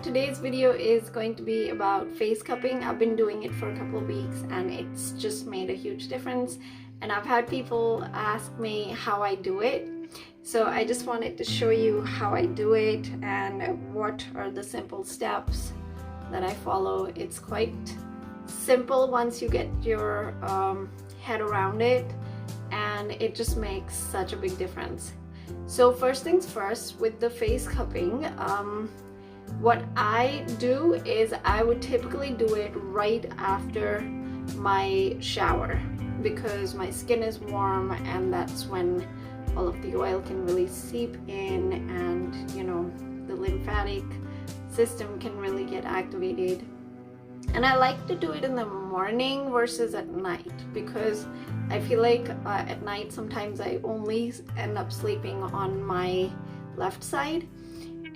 today's video is going to be about face cupping. I've been doing it for a couple of weeks and it's just made a huge difference. And I've had people ask me how I do it. So I just wanted to show you how I do it and what are the simple steps that I follow. It's quite simple once you get your head around it, and it just makes such a big difference. So first things first, with the face cupping, what I do is I would typically do it right after my shower because my skin is warm and that's when all of the oil can really seep in and, you know, the lymphatic system can really get activated. And I like to do it in the morning versus at night because I feel like at night sometimes I only end up sleeping on my left side,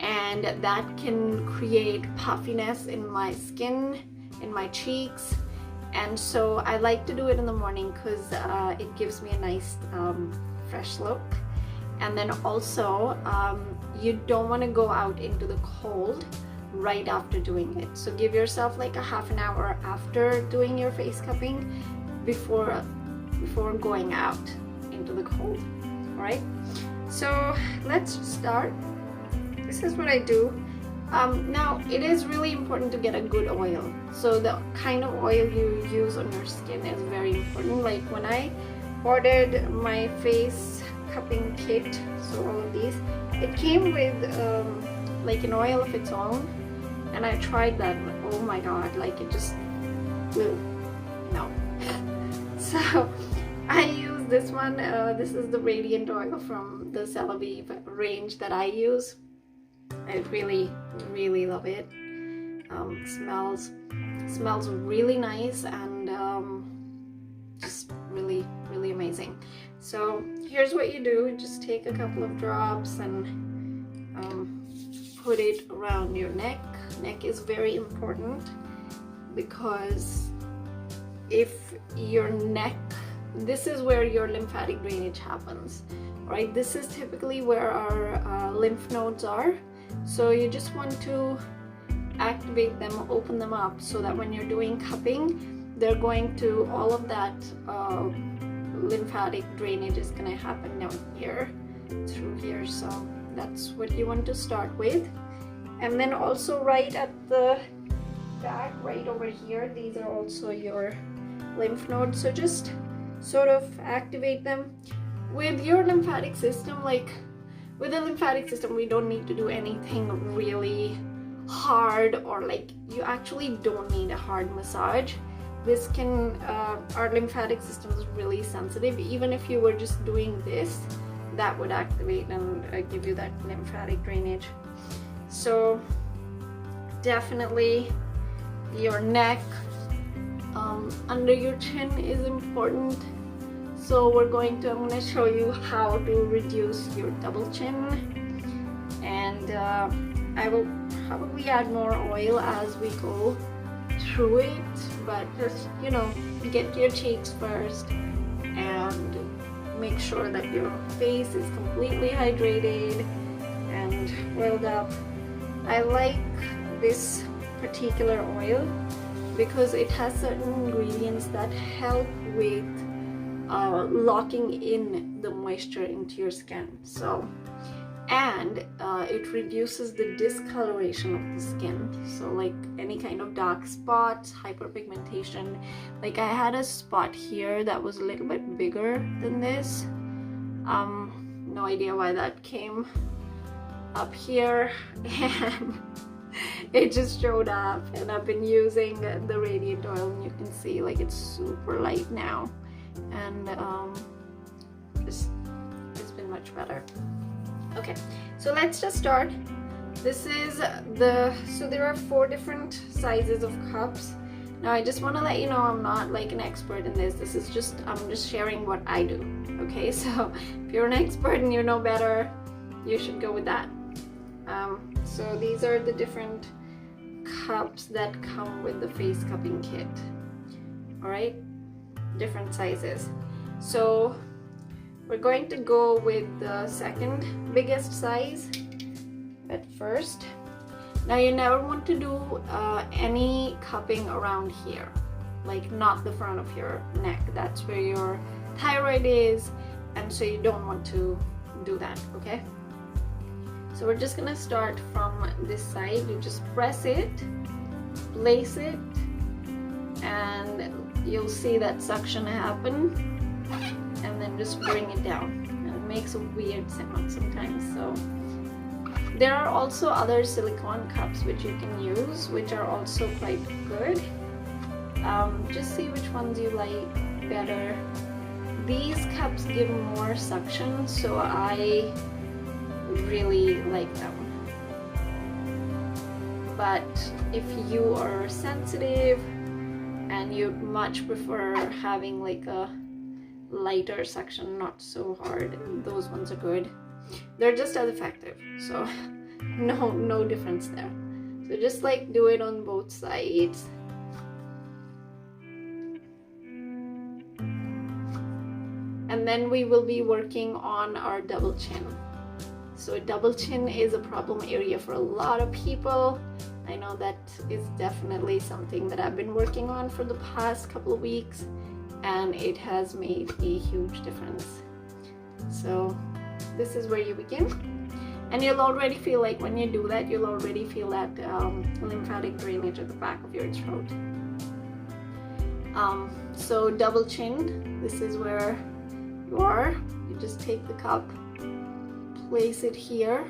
and that can create puffiness in my skin, in my cheeks. And so I like to do it in the morning because it gives me a nice fresh look. And then also you don't want to go out into the cold right after doing it. So give yourself like a half an hour after doing your face cupping before going out into the cold. All right, so let's start. This is what I do. Now it is really important to get a good oil. So the kind of oil you use on your skin is very important. Like when I ordered my face cupping kit, so all of these, it came with like an oil of its own, and I tried that. Oh my god, like it just no. So I use this one. This is the Radiant oil from the Celavive range that I use. I really love it. Smells really nice and just really amazing. So here's what you do. Just take a couple of drops and put it around your neck. Neck is very important because if your neck, this is where your lymphatic drainage happens, right? This is typically where our lymph nodes are. So you just want to activate them, open them up so that when you're doing cupping, they're going to, all of that lymphatic drainage is going to happen down here, through here. So that's what you want to start with. And then also right at the back, right over here, these are also your lymph nodes. So just sort of activate them. With your lymphatic system, like with the lymphatic system, we don't need to do anything really hard, or like you actually don't need a hard massage. This can, our lymphatic system is really sensitive. Even if you were just doing this, that would activate and give you that lymphatic drainage. So definitely your neck, under your chin is important. So I'm going to show you how to reduce your double chin, and I will probably add more oil as we go through it, but just, you know, get your cheeks first and make sure that your face is completely hydrated and oiled up. I like this particular oil because it has certain ingredients that help with locking in the moisture into your skin. So, and it reduces the discoloration of the skin. So like any kind of dark spots, hyperpigmentation. Like I had a spot here that was a little bit bigger than this. No idea why that came up here, and it just showed up. And I've been using the Radiant oil, and you can see like it's super light now, and it's been much better. Okay, so let's just start. This is so there are 4 different sizes of cups. Now I just want to let you know I'm not like an expert in this. This is just, I'm just sharing what I do. Okay, so if you're an expert and you know better, you should go with that. So these are the different cups that come with the face cupping kit. All right, different sizes. So we're going to go with the second biggest size at first. Now you never want to do any cupping around here, like not the front of your neck. That's where your thyroid is, and so you don't want to do that, okay? So we're just gonna start from this side. You just press it, place it, and you'll see that suction happen, and then just bring it down. And it makes a weird sound sometimes. So there are also other silicone cups which you can use, which are also quite good. Just see which ones you like better. These cups give more suction, so I really like them. But if you are sensitive and you much prefer having like a lighter suction, not so hard, those ones are good. They're just as effective, so no difference there. So just like do it on both sides. And then we will be working on our double chin. So double chin is a problem area for a lot of people. I know that is definitely something that I've been working on for the past couple of weeks, and it has made a huge difference. So this is where you begin, and you'll already feel like when you do that, you'll already feel that lymphatic drainage at the back of your throat. So double chin, this is where you are. You just take the cup, place it here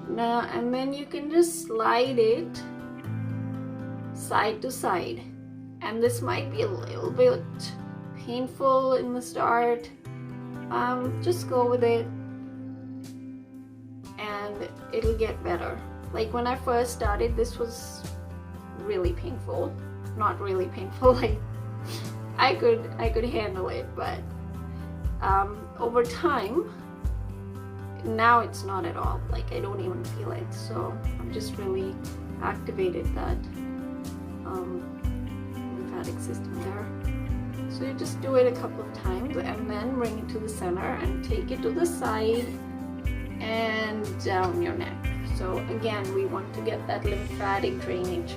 now, and then you can just slide it side to side. And this might be a little bit painful in the start. Just go with it and it'll get better. Like when I first started, this was really painful. Not really painful, like I could handle it, but over time, now it's not at all. Like I don't even feel it. So I've just really activated that lymphatic system there. So you just do it a couple of times and then bring it to the center and take it to the side and down your neck. So again, we want to get that lymphatic drainage.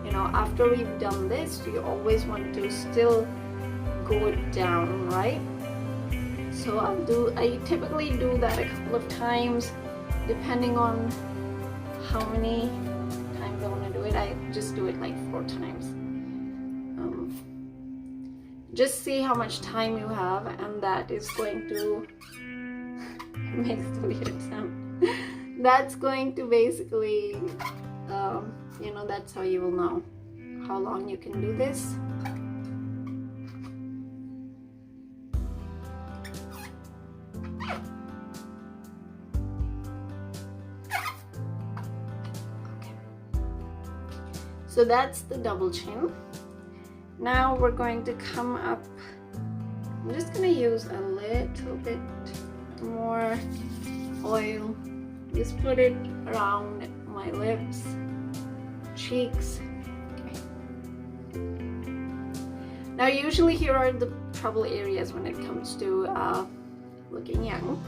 You know, after we've done this, you always want to still go down, right? So I typically do that a couple of times, depending on how many times I want to do it. I just do it like 4 times. Just see how much time you have, and that is going to makes a weird sound. That's going to basically, you know, that's how you will know how long you can do this. So that's the double chin. Now we're going to come up. I'm just going to use a little bit more oil. Just put it around my lips, cheeks. Okay. Now usually here are the trouble areas when it comes to looking young.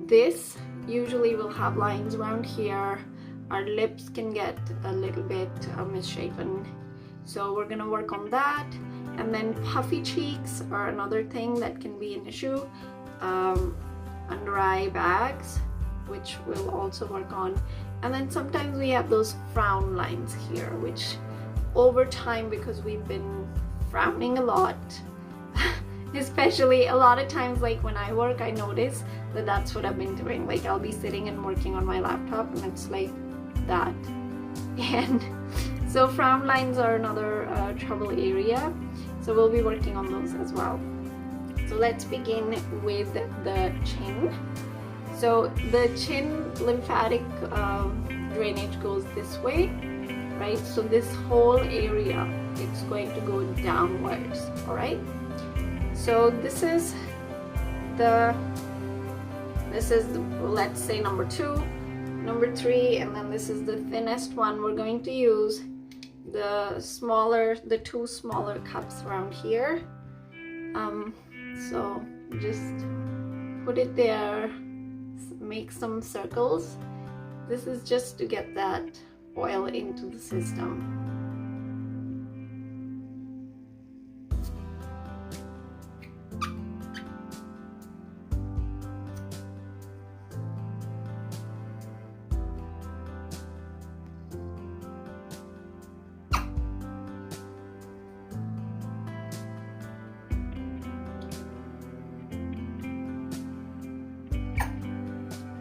This usually will have lines around here. Our lips can get a little bit misshapen, so we're gonna work on that. And then puffy cheeks are another thing that can be an issue. Under eye bags, which we'll also work on. And then sometimes we have those frown lines here, which over time, because we've been frowning a lot, especially a lot of times, like when I work, I notice that that's what I've been doing. Like I'll be sitting and working on my laptop and it's like that. And so frown lines are another trouble area, so we'll be working on those as well. So let's begin with the chin. So the chin lymphatic drainage goes this way, right? So this whole area, it's going to go downwards, all right? So this is the let's say number 2, number 3, and then this is the thinnest one. We're going to use the 2 smaller cups around here. So just put it there, make some circles. this is just to get that oil into the system.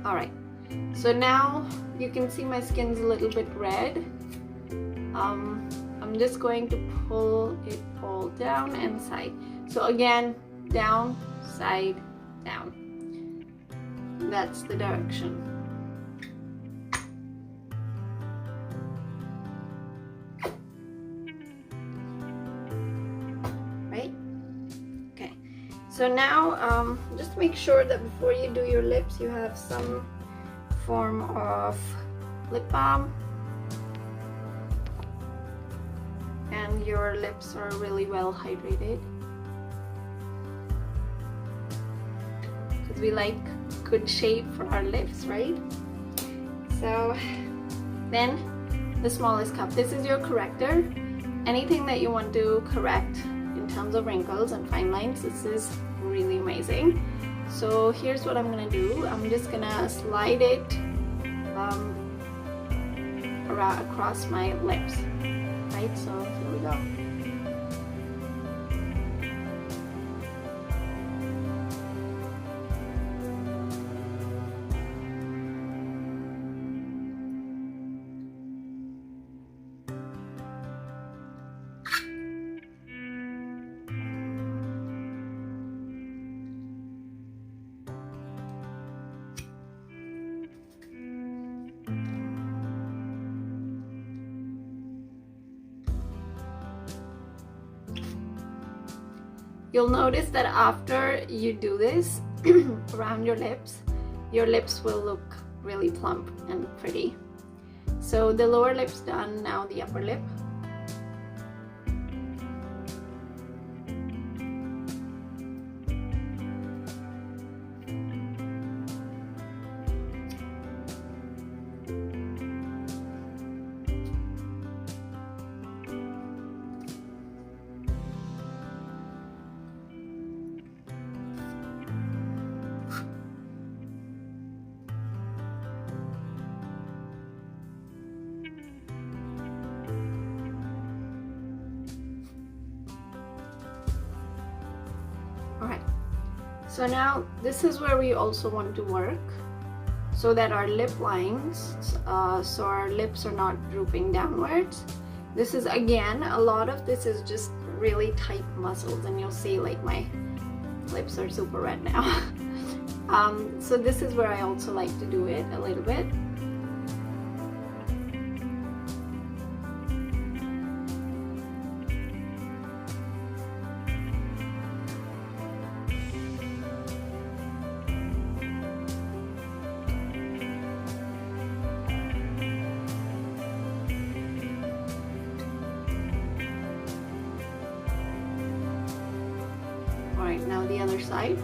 All right, so now you can see my skin's a little bit red. I'm just going to pull it all down and side. So again, down, side, down. That's the direction. Right? Okay. So now, just make sure that before you do your lips, you have some form of lip balm and your lips are really well hydrated, because we like good shape for our lips, right? So then the smallest cup, this is your corrector. Anything that you want to correct in terms of wrinkles and fine lines, this is really amazing. So here's what I'm gonna do. I'm just gonna slide it around across my lips, right? So here we go. You'll notice that after you do this around your lips will look really plump and pretty. So the lower lip's done, now the upper lip. Alright, so now this is where we also want to work, so that our lip lines, so our lips are not drooping downwards. This is, again, a lot of this is just really tight muscles, and you'll see like my lips are super red now. So this is where I also like to do it a little bit. Alright, now the other side.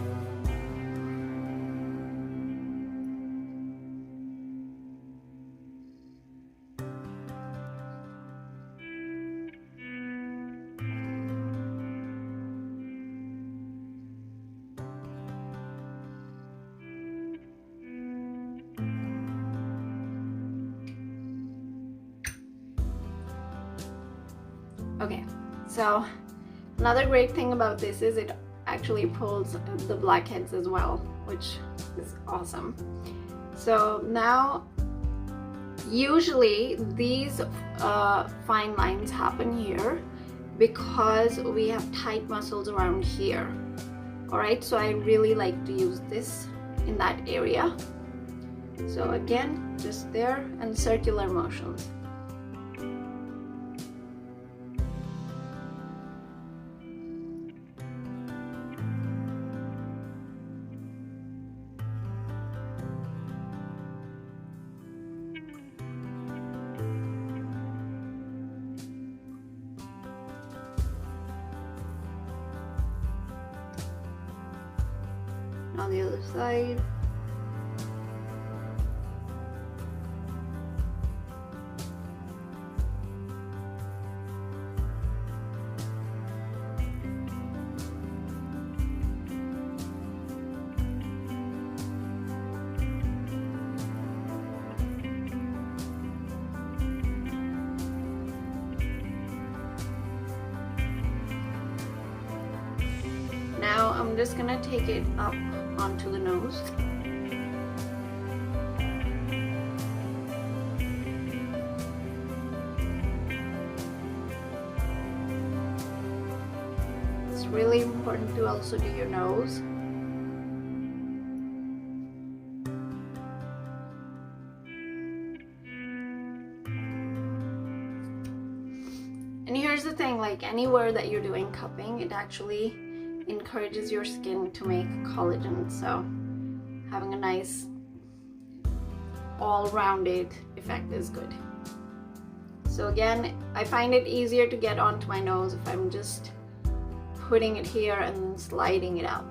Okay, so another great thing about this is it actually pulls the blackheads as well, which is awesome. So now, usually these fine lines happen here because we have tight muscles around here. Alright, so I really like to use this in that area. So again, just there, and circular motions. On the other side. I'm just gonna take it up onto the nose. It's really important to also do your nose. And here's the thing, like anywhere that you're doing cupping, it actually encourages your skin to make collagen. So having a nice all-rounded effect is good. So again, I find it easier to get onto my nose if I'm just putting it here and then sliding it up.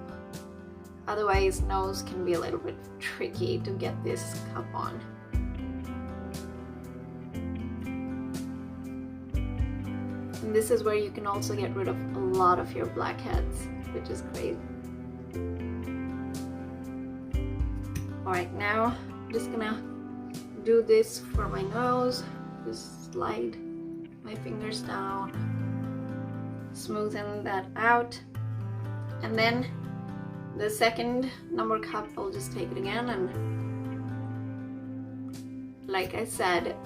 Otherwise, nose can be a little bit tricky to get this cup on. And this is where you can also get rid of a lot of your blackheads, which is great. Alright, now I'm just gonna do this for my nose. Just slide my fingers down, smoothen that out. And then the second number cup, I'll just take it again, and like I said,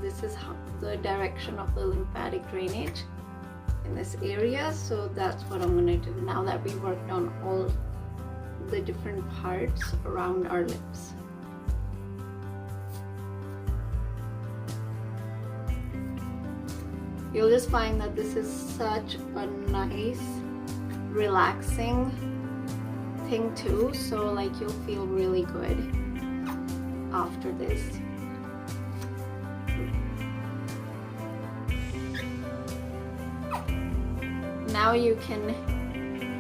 this is the direction of the lymphatic drainage in this area, so that's what I'm going to do now that we worked on all the different parts around our lips. You'll just find that this is such a nice, relaxing thing too, so like you'll feel really good after this. Now you can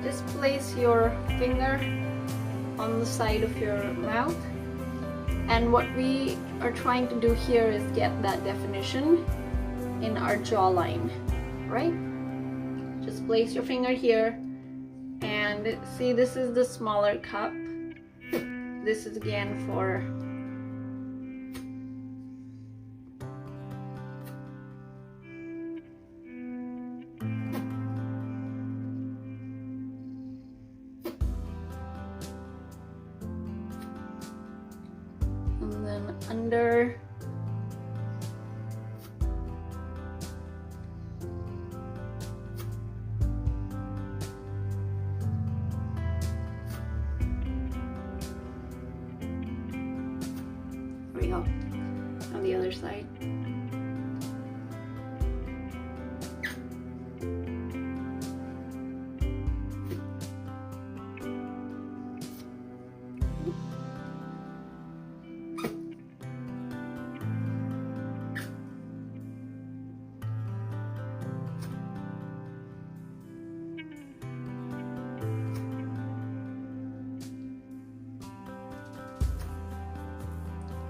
just place your finger on the side of your mouth, and what we are trying to do here is get that definition in our jawline, right? Just place your finger here, and see, this is the smaller cup. This is again for and then under. There we go. On the other side.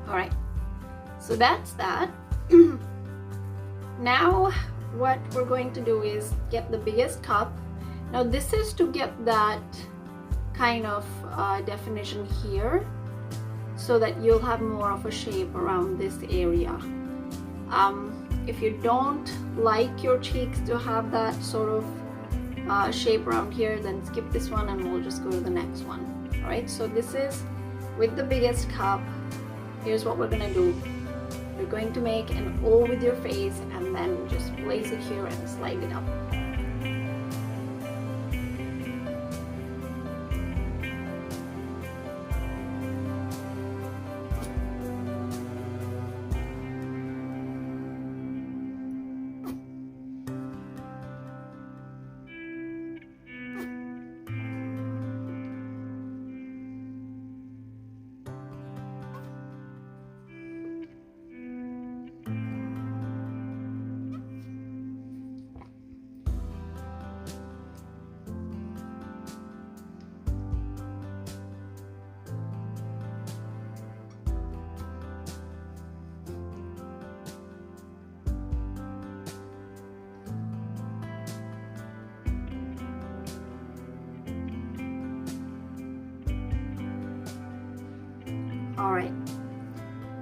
Alright, so that's that. Now what we're going to do is get the biggest cup. Now this is to get that kind of definition here, so that you'll have more of a shape around this area. If you don't like your cheeks to have that sort of shape around here, then skip this one and we'll just go to the next one. Alright, so this is with the biggest cup. Here's what we're gonna do. You're going to make an O with your face and then just place it here and slide it up. Alright,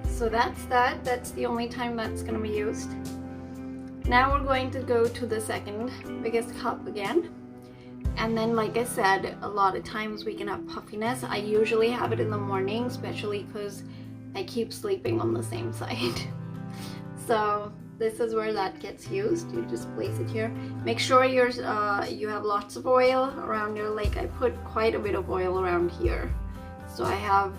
so that's that. That's the only time that's going to be used. Now we're going to go to the second biggest cup again. And then, like I said, a lot of times we can have puffiness. I usually have it in the morning, especially because I keep sleeping on the same side. So this is where that gets used. You just place it here. Make sure you have lots of oil around your leg. I put quite a bit of oil around here. So I have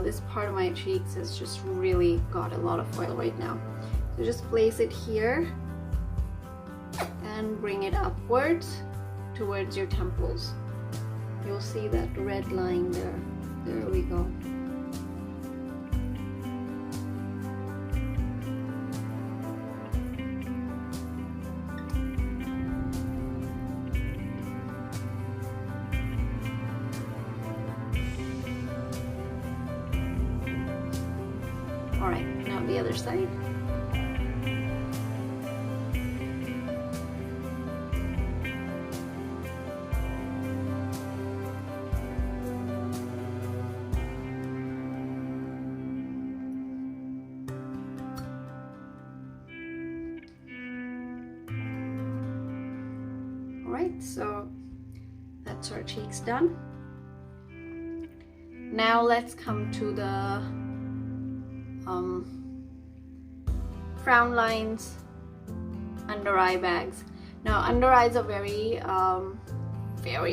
this part of my cheeks has just really got a lot of oil right now. So just place it here and bring it upwards towards your temples. You'll see that red line there. There we go. All right, now the other side. Alright, so that's our cheeks done. Now let's come to the frown lines, under eye bags. Now under eyes are very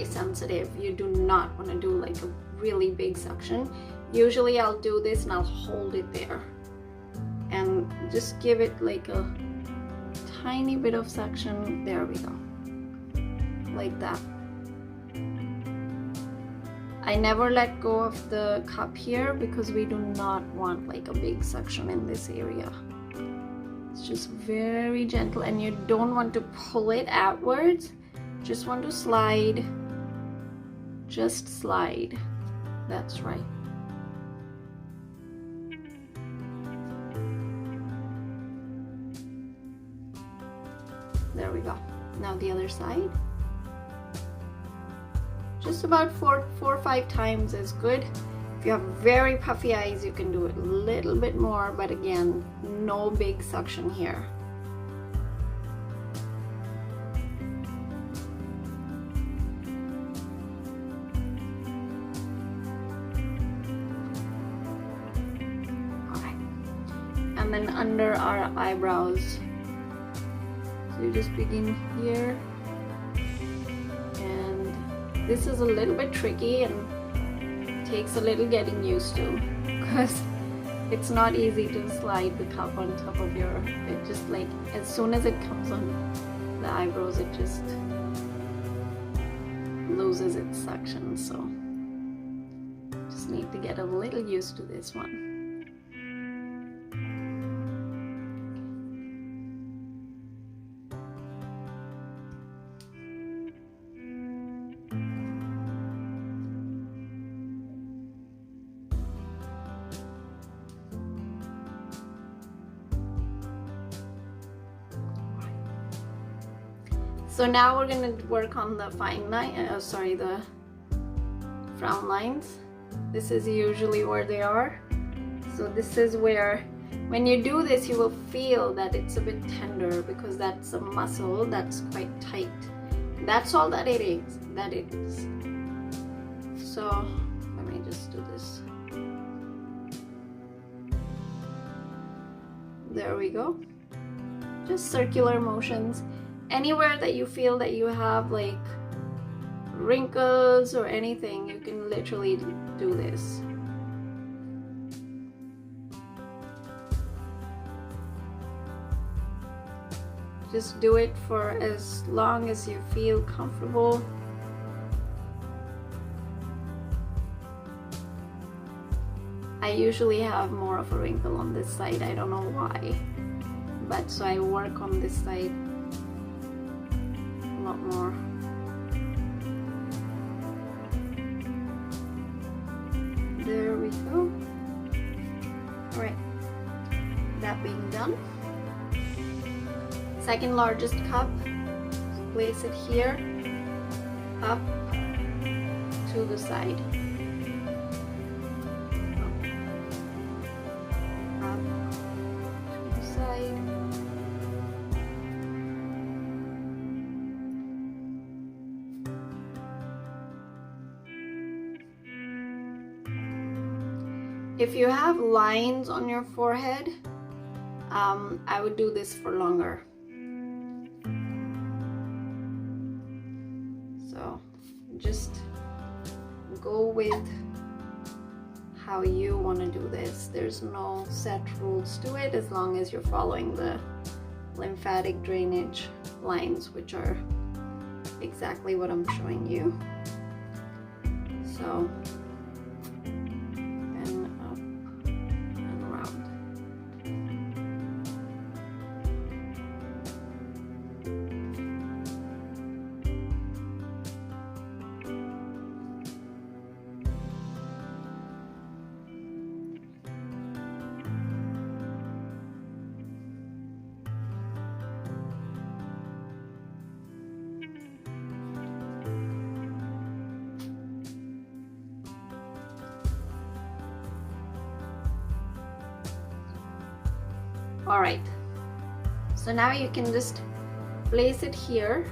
sensitive. You do not want to do like a really big suction. Usually I'll do this and I'll hold it there and just give it like a tiny bit of suction. There we go. Like that. I never let go of the cup here because we do not want like a big suction in this area. It's just very gentle, and you don't want to pull it outwards. Just want to slide. Just slide. That's right. There we go. Now the other side. Just about four or five times is good. If you have very puffy eyes, you can do it a little bit more, but again, no big suction here. Alright. And then under our eyebrows. So you just begin here. This is a little bit tricky and takes a little getting used to because it's not easy to slide the cup on top of your, it just like as soon as it comes on the eyebrows it just loses its suction, so just need to get a little used to this one. So now we're going to work on the fine line, the frown lines. This is usually where they are. So this is where, when you do this, you will feel that it's a bit tender because that's a muscle that's quite tight. That's all that it is. So let me just do this. There we go. Just circular motions. Anywhere that you feel that you have like wrinkles or anything, you can literally do this. Just do it for as long as you feel comfortable. I usually have more of a wrinkle on this side, I don't know why, but so I work on this side a lot more. There we go. Alright, that being done, second largest cup, place it here, up to the side. If you have lines on your forehead, I would do this for longer. So just go with how you want to do this. There's no set rules to it as long as you're following the lymphatic drainage lines, which are exactly what I'm showing you. So, and up and around. All right, so now you can just place it here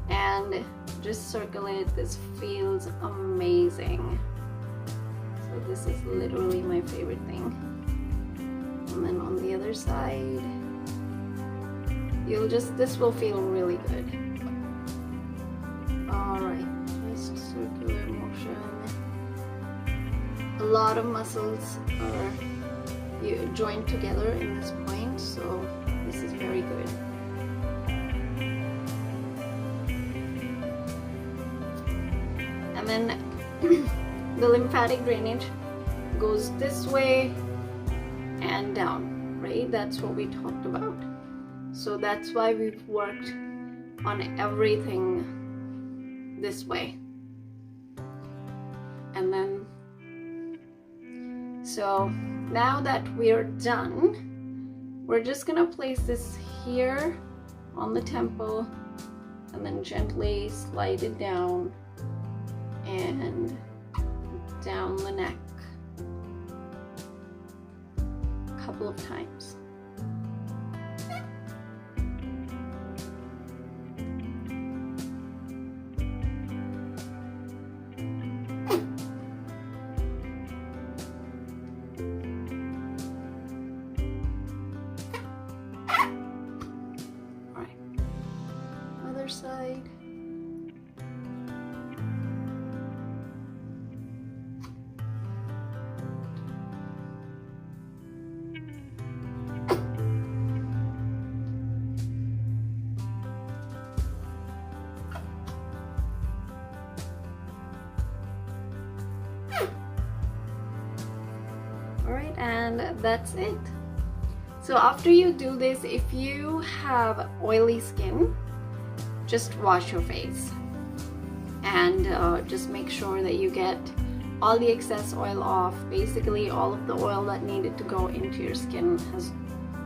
and just circle it. This feels amazing. So this is literally my favorite thing. And then on the other side, this will feel really good. All right, just circular motion. A lot of muscles are joined together in this point, so this is very good. And then the lymphatic drainage goes this way and down, right? That's what we talked about. So that's why we've worked on everything this way. And then, so now that we're done, we're just gonna place this here on the temple and then gently slide it down and down the neck a couple of times. Side. All right, and that's it. So after you do this, if you have oily skin, just wash your face and just make sure that you get all the excess oil off. Basically all of the oil that needed to go into your skin has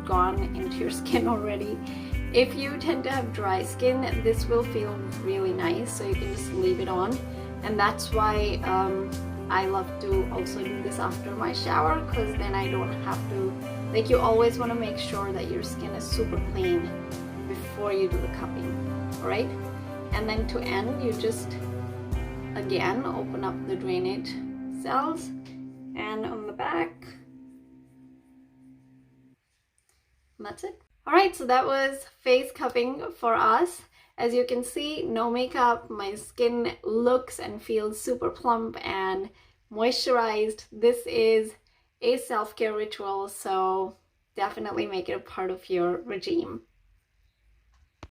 gone into your skin already. If you tend to have dry skin, this will feel really nice, so you can just leave it on. And that's why I love to also do this after my shower, because then I don't have to, like, you always want to make sure that your skin is super clean before you do the cupping. Alright, and then to end, you just again open up the drainage cells, and on the back, and that's it. Alright, so that was face cupping for us. As you can see, no makeup, my skin looks and feels super plump and moisturized. This is a self-care ritual, so definitely make it a part of your regime.